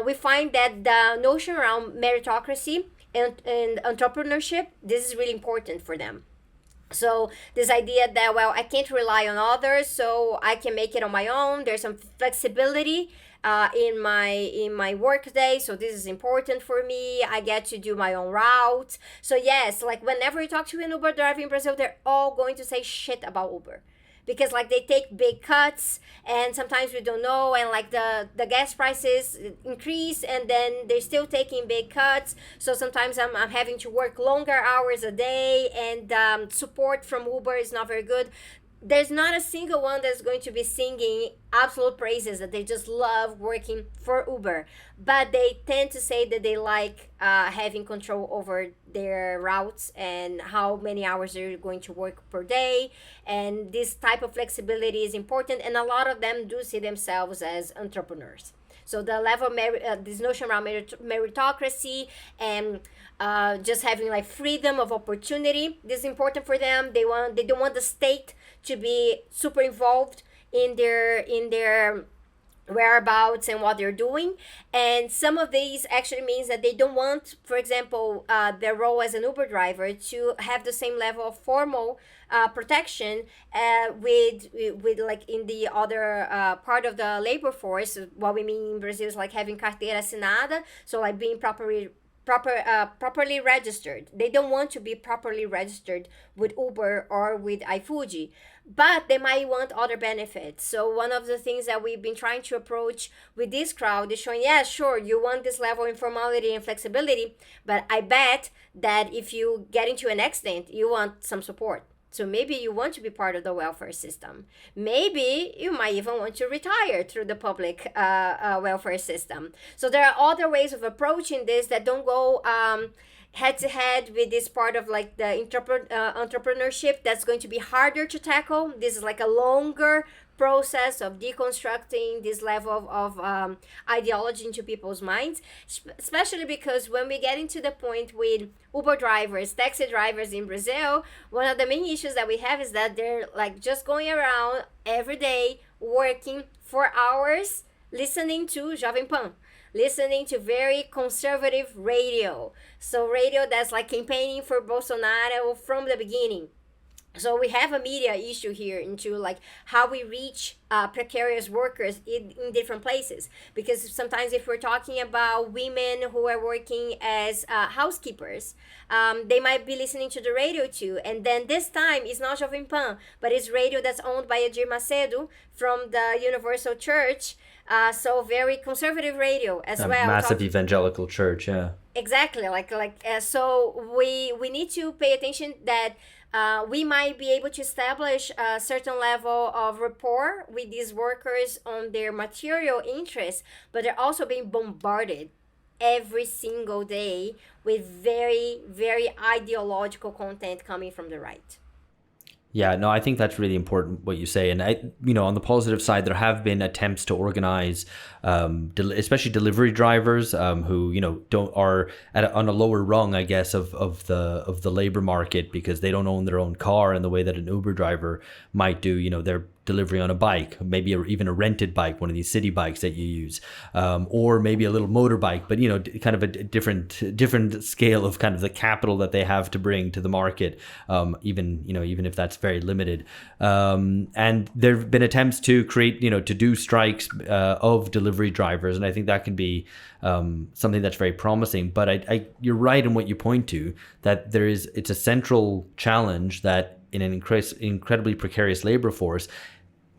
we find that the notion around meritocracy and entrepreneurship, this is really important for them. So this idea that, well, I can't rely on others, so I can make it on my own. There's some flexibility in my work day, so this is important for me. I get to do my own route. So yes, like whenever you talk to an Uber driver in Brazil, they're all going to say shit about Uber, because like they take big cuts, and sometimes we don't know, and like the gas prices increase, and then they're still taking big cuts. So sometimes I'm having to work longer hours a day, and support from Uber is not very good. There's not a single one that's going to be singing absolute praises that they just love working for Uber, but they tend to say that they like having control over their routes and how many hours they're going to work per day. And this type of flexibility is important, and a lot of them do see themselves as entrepreneurs. So the level of this notion around meritocracy and just having like freedom of opportunity, this is important for them. They don't want the state to be super involved in their whereabouts and what they're doing. And some of these actually means that they don't want, for example, their role as an Uber driver to have the same level of formal protection with like in the other part of the labor force. What we mean in Brazil is like having carteira assinada, so like being properly registered. They don't want to be properly registered with Uber or with iFood, but they might want other benefits. So one of the things that we've been trying to approach with this crowd is showing, yeah, sure, you want this level of informality and flexibility, but I bet that if you get into an accident, you want some support. So maybe you want to be part of the welfare system. Maybe you might even want to retire through the public welfare system. So there are other ways of approaching this that don't go head to head with this part of like the entrepreneurship that's going to be harder to tackle. This is like a longer process of deconstructing this level of ideology into people's minds, especially because when we get into the point with Uber drivers, taxi drivers in Brazil, one of the main issues that we have is that they're like just going around every day working for hours listening to Jacobin, listening to very conservative radio. So radio that's like campaigning for Bolsonaro from the beginning. So we have a media issue here into like how we reach precarious workers in different places. Because sometimes if we're talking about women who are working as housekeepers, they might be listening to the radio too. And then this time it's not Jovem Pan, but it's radio that's owned by Edir Macedo from the Universal Church. So very conservative radio as well. Massive evangelical church, yeah. Exactly. So we need to pay attention that we might be able to establish a certain level of rapport with these workers on their material interests, but they're also being bombarded every single day with very, very ideological content coming from the right. Yeah, no, I think that's really important what you say. And on the positive side, there have been attempts to organize, especially delivery drivers who, are on a lower rung, I guess, of the labor market because they don't own their own car in the way that an Uber driver might do. They're delivery on a bike, maybe even a rented bike, one of these city bikes that you use, or maybe a little motorbike, but kind of a different scale of kind of the capital that they have to bring to the market, even if that's very limited. And there have been attempts to create, to do strikes of delivery drivers, and I think that can be something that's very promising. But you're right in what you point to, that it's a central challenge that in an incredibly precarious labor force,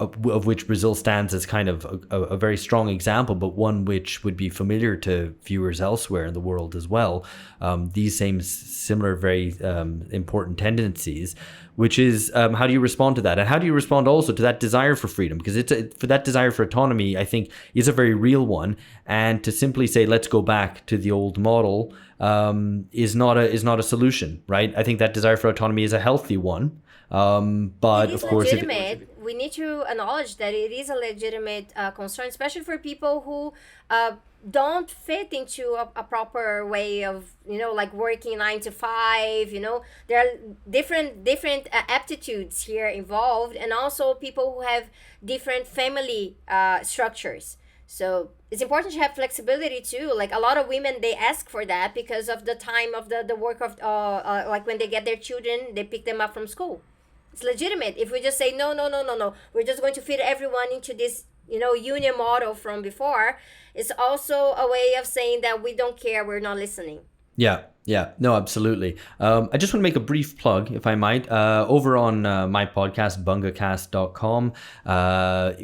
of which Brazil stands as kind of a very strong example, but one which would be familiar to viewers elsewhere in the world as well. These similar very important tendencies, which is how do you respond to that? And how do you respond also to that desire for freedom? Because for that desire for autonomy, I think, is a very real one. And to simply say, let's go back to the old model is not a solution, right? I think that desire for autonomy is a healthy one. But it is of course, legitimate. we need to acknowledge that it is a legitimate concern, especially for people who don't fit into a proper way of, like working 9 to 5. There are different aptitudes here involved, and also people who have different family structures. So it's important to have flexibility too. Like a lot of women, they ask for that because of the time of the work of like when they get their children, they pick them up from school. It's legitimate. If we just say no, we're just going to fit everyone into this union model from before, it's also a way of saying that we don't care, we're not listening. Yeah, no, absolutely. I just want to make a brief plug, if I might. Over on my podcast, bungacast.com,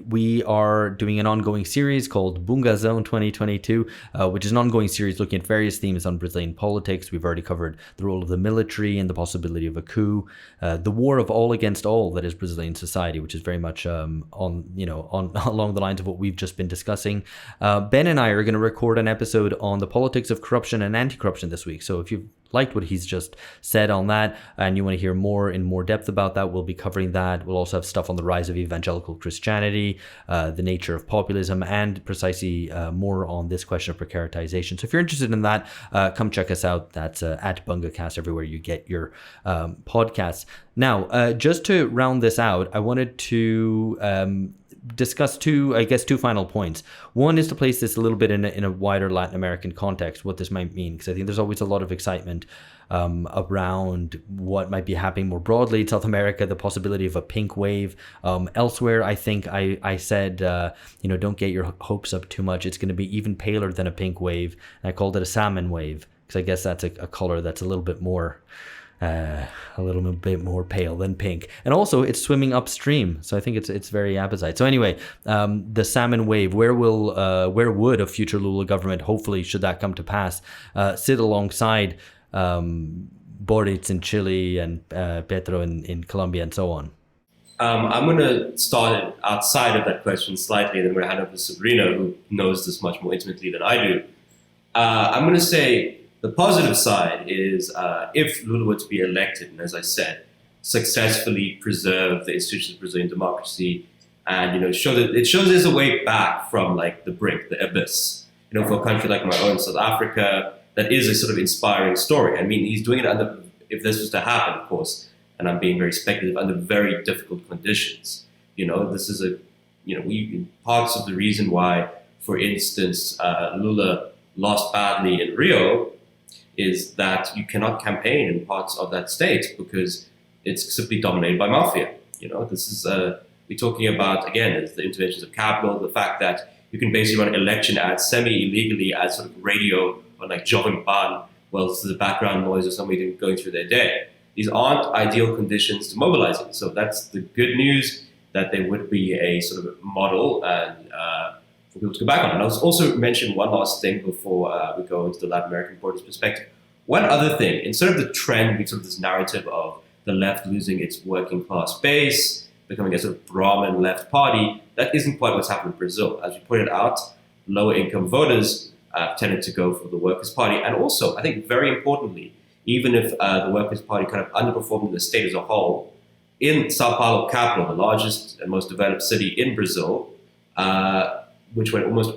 we are doing an ongoing series called Bunga Zone 2022, which is an ongoing series looking at various themes on Brazilian politics. We've already covered the role of the military and the possibility of a coup, the war of all against all that is Brazilian society, which is very much on along the lines of what we've just been discussing. Ben and I are going to record an episode on the politics of corruption and anti-corruption this week. So if you've liked what he's just said on that and you want to hear more in more depth about that, we'll be covering that. We'll also have stuff on the rise of evangelical Christianity, the nature of populism, and precisely more on this question of precaritization. So if you're interested in that, come check us out. That's at BungaCast everywhere you get your podcasts. Now, just to round this out, I wanted to discuss two final points. One is to place this a little bit in a wider Latin American context, what this might mean, because I think there's always a lot of excitement around what might be happening more broadly in South America, the possibility of a pink wave. Elsewhere, I think I said, don't get your hopes up too much. It's going to be even paler than a pink wave. And I called it a salmon wave, because I guess that's a color that's a little bit more pale than pink, and also it's swimming upstream, so I think it's very apposite. So anyway, the salmon wave, where would a future Lula government, hopefully should that come to pass, sit alongside Boric in Chile and Petro in Colombia and so on? I'm going to start outside of that question slightly, and then we're going to hand over to Sabrina, who knows this much more intimately than I do. I'm going to say the positive side is if Lula were to be elected, and as I said, successfully preserve the institutions of Brazilian democracy, and show that it shows there's a way back from like the brink, the abyss. For a country like my own, South Africa, that is a sort of inspiring story. I mean, he's doing it under, if this was to happen, of course, and I'm being very speculative, under very difficult conditions. This is parts of the reason why, for instance, Lula lost badly in Rio is that you cannot campaign in parts of that state because it's simply dominated by mafia. This is, we're talking about, again, the interventions of capital, the fact that you can basically run election ads semi-illegally as sort of radio on like Jacobin, while it's the background noise of somebody going through their day. These aren't ideal conditions to mobilizing. So that's the good news, that there would be a sort of model and for people to go back on. And I'll also mention one last thing before we go into the Latin American borders perspective. One other thing, instead of the trend, sort of this narrative of the left losing its working class base, becoming a sort of Brahmin left party, that isn't quite what's happened in Brazil. As we pointed out, lower income voters tended to go for the Workers' Party. And also, I think very importantly, even if the Workers' Party kind of underperformed in the state as a whole, in Sao Paulo capital, the largest and most developed city in Brazil, which went almost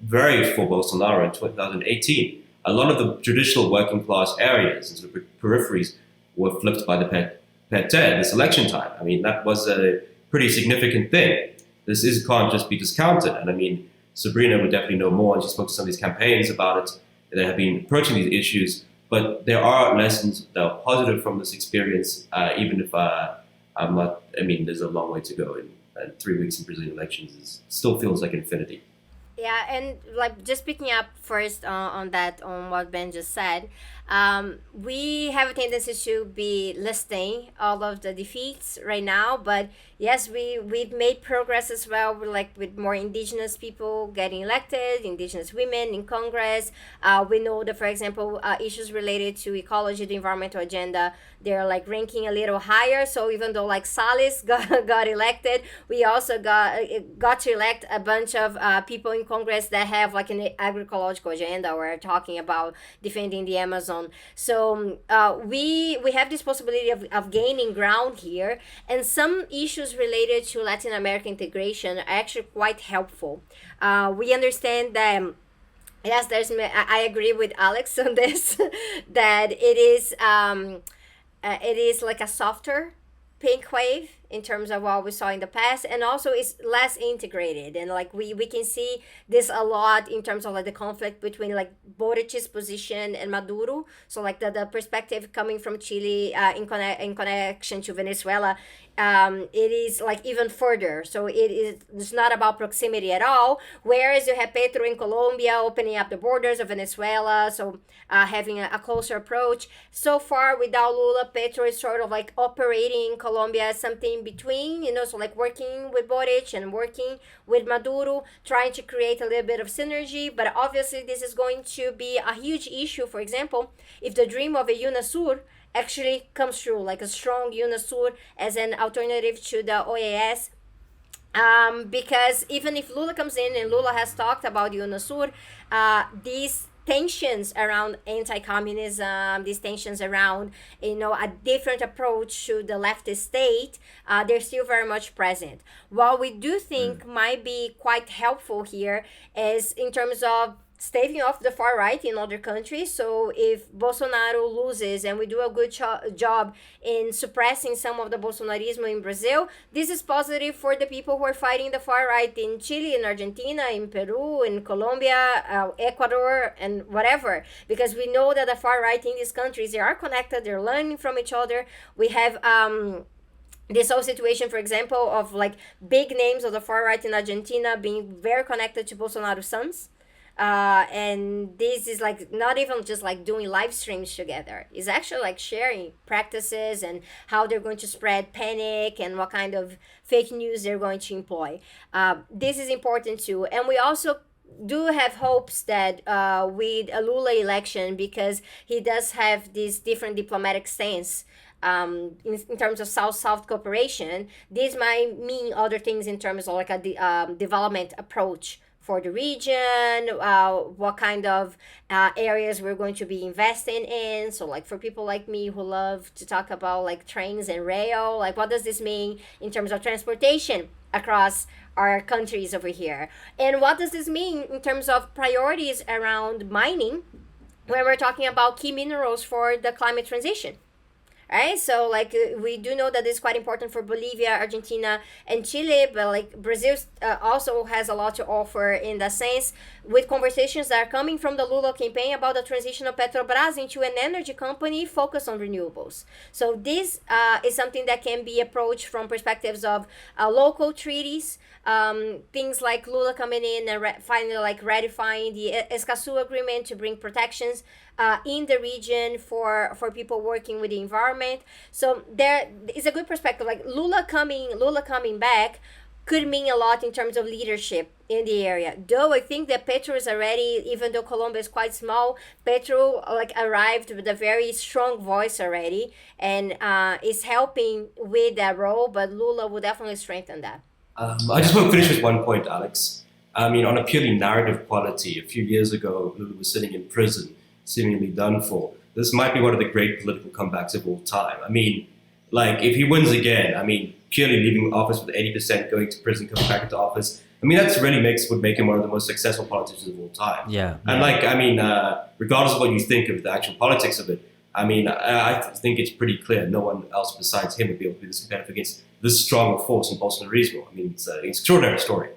very for Bolsonaro in 2018, a lot of the traditional working class areas and sort of peripheries were flipped by the PT this election time. I mean, that was a pretty significant thing. This can't just be discounted. And I mean, Sabrina would definitely know more, and she spoke to some of these campaigns about it that have been approaching these issues. But there are lessons that are positive from this experience, even if I'm not, I mean, there's a long way to go. And 3 weeks in Brazilian elections still feels like infinity. Yeah, and like just picking up first on what Ben just said, we have a tendency to be listing all of the defeats right now, but yes, we've made progress as well. We're like with more indigenous people getting elected, indigenous women in Congress. We know that, for example, issues related to ecology, the environmental agenda, they're like ranking a little higher. So even though like Salles got elected, we also got to elect a bunch of people in Congress that have like an agroecological agenda. We're talking about defending the Amazon on. So we have this possibility of gaining ground here, and some issues related to Latin American integration are actually quite helpful. We understand that. Yes, I agree with Alex on this, that it is like a softer pink wave in terms of what we saw in the past, and also it's less integrated, and like we can see this a lot in terms of like the conflict between like Boric's position and Maduro. So like the perspective coming from Chile in connection to Venezuela, it is like even further. So it's not about proximity at all, whereas you have Petro in Colombia opening up the borders of Venezuela, so having a closer approach. So far without Lula, Petro is sort of like operating in Colombia as something between, so like working with Boric and working with Maduro, trying to create a little bit of synergy. But obviously this is going to be a huge issue, for example, if the dream of a UNASUR actually comes true, like a strong UNASUR as an alternative to the OAS. Because even if Lula comes in, and Lula has talked about UNASUR, these tensions around anti-communism, these tensions around, a different approach to the leftist state, they're still very much present. What we do think might be quite helpful here is in terms of staving off the far right in other countries. So if Bolsonaro loses and we do a good job in suppressing some of the Bolsonarismo in Brazil, this is positive for the people who are fighting the far right in Chile, in Argentina, in Peru, in Colombia, Ecuador, and whatever. Because we know that the far right in these countries, they are connected, they're learning from each other. We have this whole situation, for example, of like big names of the far right in Argentina being very connected to Bolsonaro's sons. And this is like not even just like doing live streams together. It's actually like sharing practices and how they're going to spread panic and what kind of fake news they're going to employ. This is important too. And we also do have hopes that with a Lula election, because he does have this different diplomatic stance in terms of South-South cooperation, this might mean other things in terms of like a development approach for the region, what kind of areas we're going to be investing in. So like for people like me who love to talk about like trains and rail, like what does this mean in terms of transportation across our countries over here? And what does this mean in terms of priorities around mining when we're talking about key minerals for the climate transition? Right, so like we do know that it's quite important for Bolivia, Argentina, and Chile, but like Brazil also has a lot to offer in that sense, with conversations that are coming from the Lula campaign about the transition of Petrobras into an energy company focused on renewables. So this is something that can be approached from perspectives of local treaties, things like Lula coming in and finally like ratifying the Escazú agreement to bring protections in the region for people working with the environment. So there is a good perspective. Like Lula coming back could mean a lot in terms of leadership in the area. Though I think that Petro is already, even though Colombia is quite small, Petro like arrived with a very strong voice already, and is helping with that role. But Lula will definitely strengthen that. I just want to finish with one point, Alex. I mean, on a purely narrative quality, a few years ago, Lula was sitting in prison, seemingly done for. This might be one of the great political comebacks of all time. I mean, like, if he wins again, I mean, purely leaving office with 80%, going to prison, coming back into office, I mean, that's really would make him one of the most successful politicians of all time. Yeah. And like, I mean, regardless of what you think of the actual politics of it, I mean, I think it's pretty clear no one else besides him would be able to be this competitive against this strong a force in Bolsonarismo. I mean, it's an extraordinary story.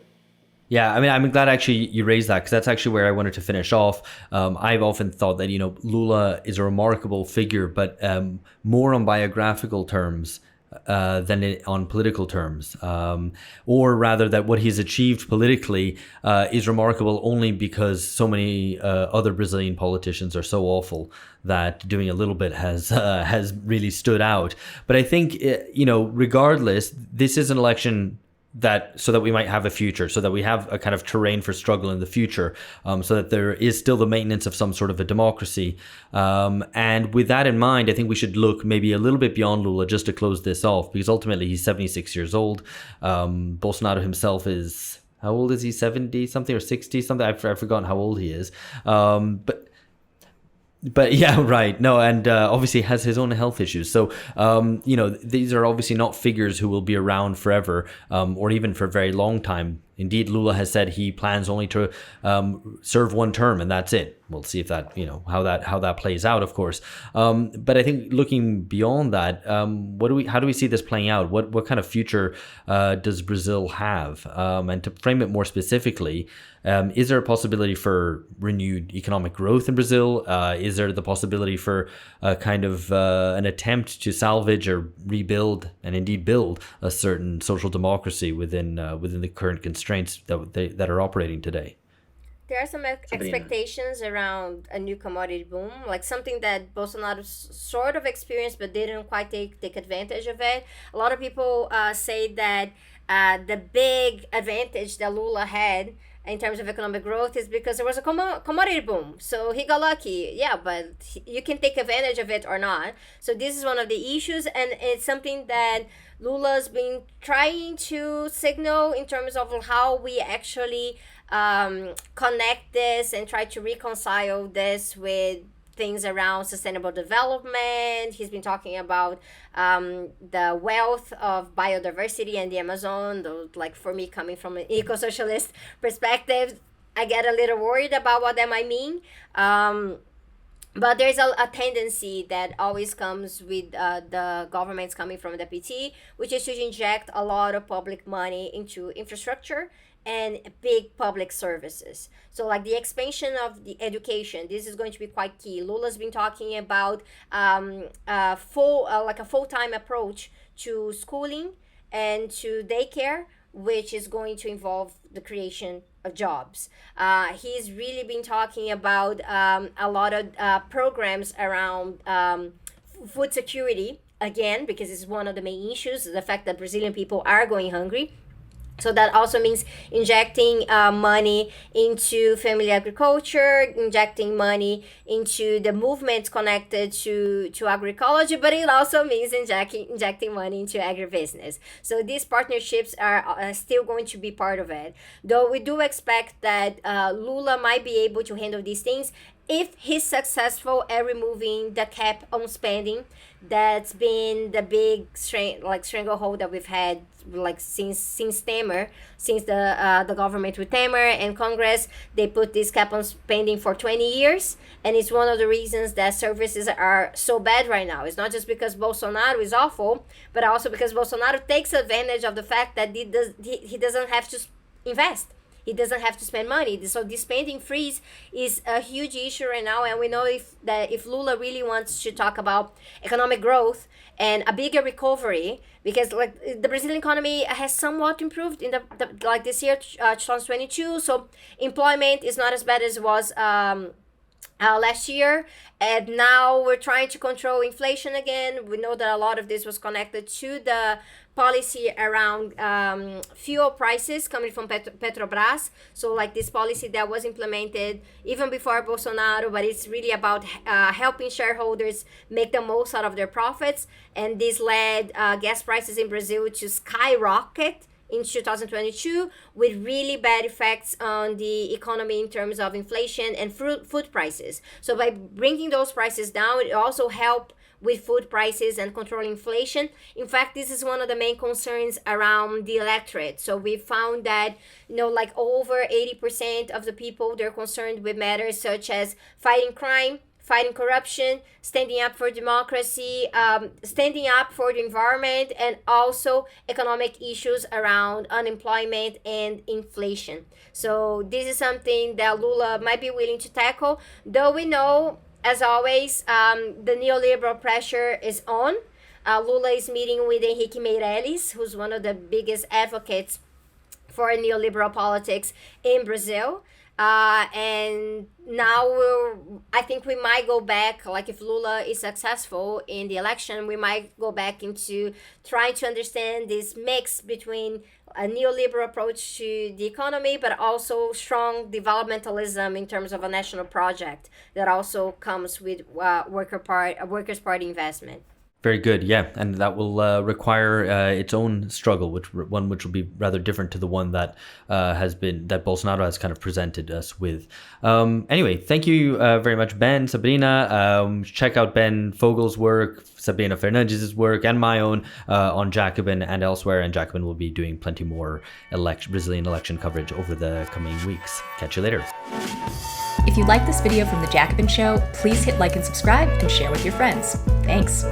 Yeah, I mean, I'm glad actually you raised that, because that's actually where I wanted to finish off. I've often thought that, Lula is a remarkable figure, but more on biographical terms than on political terms. Or rather that what he's achieved politically is remarkable only because so many other Brazilian politicians are so awful that doing a little bit has really stood out. But I think, regardless, this is an election so that we might have a future, so that we have a kind of terrain for struggle in the future, so that there is still the maintenance of some sort of a democracy. And with that in mind, I think we should look maybe a little bit beyond Lula just to close this off, because ultimately he's 76 years old. Bolsonaro himself is, how old is he? 70 something or 60 something? I've forgotten how old he is. But But yeah, right. No, and obviously has his own health issues. So, these are obviously not figures who will be around forever, or even for a very long time. Indeed, Lula has said he plans only to serve one term, and that's it. We'll see if that, how that plays out, of course. But I think looking beyond that, how do we see this playing out? What kind of future does Brazil have? And to frame it more specifically, is there a possibility for renewed economic growth in Brazil? Is there the possibility for a kind of an attempt to salvage or rebuild and indeed build a certain social democracy within the current constraints that are operating today? There are some expectations around a new commodity boom, like something that Bolsonaro sort of experienced but didn't quite take advantage of it. A lot of people say that the big advantage that Lula had in terms of economic growth is because there was a commodity boom. So he got lucky. Yeah, but you can take advantage of it or not. So this is one of the issues, and it's something that Lula's been trying to signal in terms of how we actually connect this and try to reconcile this with things around sustainable development. He's been talking about the wealth of biodiversity in the Amazon. Though, like for me, coming from an eco-socialist perspective, I get a little worried about what that might mean. But there's a tendency that always comes with the governments coming from the PT, which is to inject a lot of public money into infrastructure and big public services. So like the expansion of the education, this is going to be quite key. Lula's been talking about a full-time approach to schooling and to daycare, which is going to involve the creation of jobs. He's really been talking about a lot of programs around food security, again, because it's one of the main issues, the fact that Brazilian people are going hungry. So that also means injecting money into family agriculture, injecting money into the movements connected to agroecology, but it also means injecting money into agribusiness. So these partnerships are still going to be part of it. Though we do expect that Lula might be able to handle these things if he's successful at removing the cap on spending. That's been the big stranglehold that we've had since Temer, since the government with Temer and Congress. They put this cap on spending for 20 years, and it's one of the reasons that services are so bad right now. It's not just because Bolsonaro is awful, but also because Bolsonaro takes advantage of the fact that he doesn't have to invest. He doesn't have to spend money. So this spending freeze is a huge issue right now, and we know if Lula really wants to talk about economic growth and a bigger recovery, because like the Brazilian economy has somewhat improved in the this year, 2022. So employment is not as bad as it was last year, and now we're trying to control inflation again. We know that a lot of this was connected to the policy around fuel prices coming from Petrobras. So like this policy that was implemented even before Bolsonaro, but it's really about helping shareholders make the most out of their profits. And this led gas prices in Brazil to skyrocket in 2022, with really bad effects on the economy in terms of inflation and food prices. So by bringing those prices down, it also helped with food prices and controlling inflation. In fact, this is one of the main concerns around the electorate. So we found that, over 80% of the people, they're concerned with matters such as fighting crime, fighting corruption, standing up for democracy, standing up for the environment, and also economic issues around unemployment and inflation. So this is something that Lula might be willing to tackle, though we know, as always, the neoliberal pressure is on. Lula is meeting with Henrique Meirelles, who's one of the biggest advocates for neoliberal politics in Brazil. And now I think we might go back, like if Lula is successful in the election, we might go back into trying to understand this mix between a neoliberal approach to the economy, but also strong developmentalism in terms of a national project that also comes with Workers' Party investment. Very good, yeah, and that will require its own struggle, which will be rather different to the one that Bolsonaro has kind of presented us with. Anyway, thank you very much, Ben, Sabrina. Check out Ben Fogel's work, Sabrina Fernandes' work, and my own on Jacobin and elsewhere. And Jacobin will be doing plenty more Brazilian election coverage over the coming weeks. Catch you later. If you like this video from The Jacobin Show, please hit like and subscribe and share with your friends. Thanks.